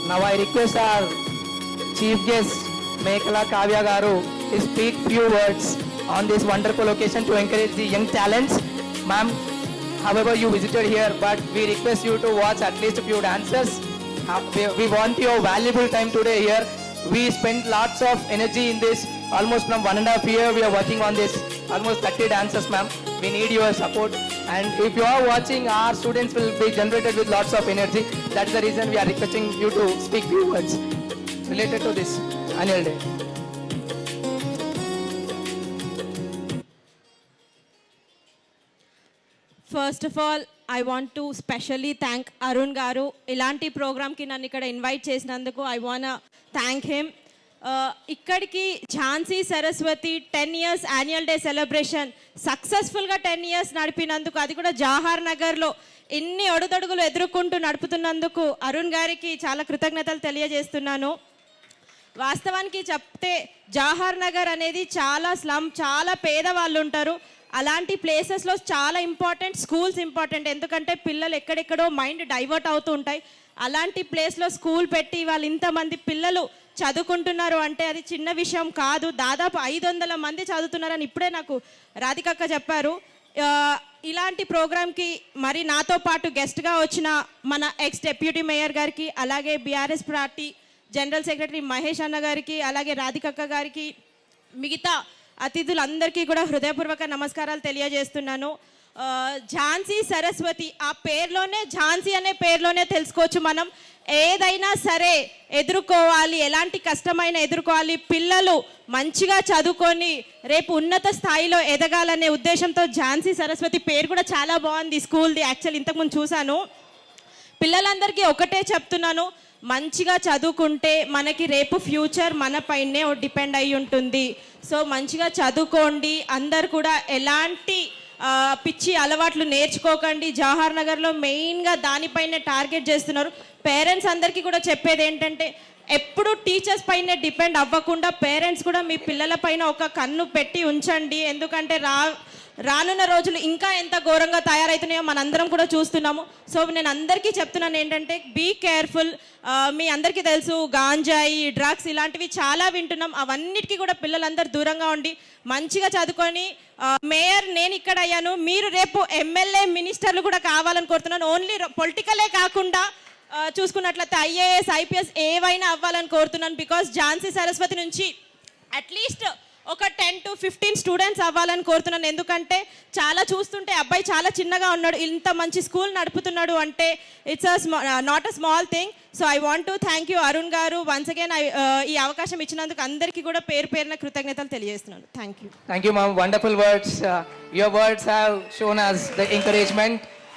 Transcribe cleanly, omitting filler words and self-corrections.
Now I request our chief guest, Mekhala Kavya Garu, to speak few words on this wonderful occasion to encourage the young talents. Ma'am, however you visited here, but we request you to watch at least a few dances. We want your valuable time today here. We spent lots of energy in this. Almost from 1.5 years we are working on this. Almost 30 dances, ma'am. We need your support. And if you are watching, our students will be generated with lots of energy. That's the reason we are requesting you to speak few words related to this annual day. First of all I want to specially thank Arun గారు. ఇలాంటి ప్రోగ్రామ్కి నన్ను ఇక్కడ invite చేసినందుకు I want thank him. ఇక్కడికి Jhansi Saraswati 10 years annual day celebration సక్సెస్ఫుల్గా 10 years నడిపినందుకు, అది కూడా జవహర్ నగర్లో ఇన్ని ఒడుదొడుగులు ఎదుర్కొంటూ నడుపుతున్నందుకు అరుణ్ గారికి చాలా కృతజ్ఞతలు తెలియజేస్తున్నాను. వాస్తవానికి చెప్తే జవహర్ నగర్ అనేది చాలా స్లమ్, చాలా పేదవాళ్ళు ఉంటారు. అలాంటి ప్లేసెస్లో చాలా ఇంపార్టెంట్ స్కూల్స్ ఇంపార్టెంట్. ఎందుకంటే పిల్లలు ఎక్కడెక్కడో మైండ్ డైవర్ట్ అవుతూ ఉంటాయి. అలాంటి ప్లేస్లో స్కూల్ పెట్టి వాళ్ళు ఇంతమంది పిల్లలు చదువుకుంటున్నారు అంటే అది చిన్న విషయం కాదు. దాదాపు 500 మంది చదువుతున్నారని ఇప్పుడే నాకు రాధికక్క చెప్పారు. ఇలాంటి ప్రోగ్రామ్కి మరి నాతో పాటు గెస్ట్గా వచ్చిన మన ఎక్స్ డెప్యూటీ మేయర్ గారికి, అలాగే BRS party general secretary Mahesh అన్న గారికి, అలాగే రాధికక్క గారికి, మిగతా అతిథులందరికీ కూడా హృదయపూర్వక నమస్కారాలు తెలియజేస్తున్నాను. ఝాన్సీ సరస్వతి, ఆ పేరులోనే, ఝాన్సీ అనే పేరులోనే తెలుసుకోవచ్చు మనం ఏదైనా సరే ఎదుర్కోవాలి, ఎలాంటి కష్టమైన ఎదుర్కోవాలి, పిల్లలు మంచిగా చదువుకొని రేపు ఉన్నత స్థాయిలో ఎదగాలనే ఉద్దేశంతో ఝాన్సీ సరస్వతి పేరు కూడా చాలా బాగుంది స్కూల్ది. యాక్చువల్ ఇంతకుముందు చూశాను. పిల్లలందరికీ ఒకటే చెప్తున్నాను, మంచిగా చదువుకుంటే మనకి రేపు ఫ్యూచర్ మన పైనే డిపెండ్ అయి ఉంటుంది. సో మంచిగా చదువుకోండి. అందరు కూడా ఎలాంటి పిచ్చి అలవాట్లు నేర్చుకోకండి. జవహర్ నగర్లో మెయిన్గా దానిపైనే టార్గెట్ చేస్తున్నారు. పేరెంట్స్ అందరికీ కూడా చెప్పేది ఏంటంటే, ఎప్పుడు టీచర్స్ పైనే డిపెండ్ అవ్వకుండా పేరెంట్స్ కూడా మీ పిల్లల పైన ఒక కన్ను పెట్టి ఉంచండి. ఎందుకంటే రానున్న రోజులు ఇంకా ఎంత ఘోరంగా తయారవుతున్నాయో మనందరం కూడా చూస్తున్నాము. సో నేను అందరికీ చెప్తున్నాను ఏంటంటే, బీ కేర్ఫుల్. మీ అందరికీ తెలుసు గాంజాయి, డ్రగ్స్ ఇలాంటివి చాలా వింటున్నాం. అవన్నిటికీ కూడా పిల్లలందరూ దూరంగా ఉండి మంచిగా చదువుకొని మేయర్ నేను ఇక్కడ అయ్యాను, మీరు రేపు ఎమ్మెల్యే మినిస్టర్లు కూడా కావాలని కోరుతున్నాను. ఓన్లీ పొలిటికలే కాకుండా చూసుకున్నట్లయితే IAS IPS ఏవైనా అవ్వాలని కోరుతున్నాను. బికాస్ ఝాన్సీ సరస్వతి నుంచి అట్లీస్ట్ ఒక 10 to 15 స్టూడెంట్స్ అవ్వాలని కోరుతున్నాను. ఎందుకంటే చాలా చూస్తుంటే అబ్బాయి చాలా చిన్నగా ఉన్నాడు, ఇంత మంచి స్కూల్ నడుపుతున్నాడు అంటే it's not a small thing. So I want to thank you Arun గారు వన్స్ అగైన్. ఈ అవకాశం ఇచ్చినందుకు అందరికీ కూడా పేరు పేరున కృతజ్ఞతలు తెలియజేస్తున్నాను. Thank you. Thank you, ma'am. Wonderful words. Your words have shown us the encouragement.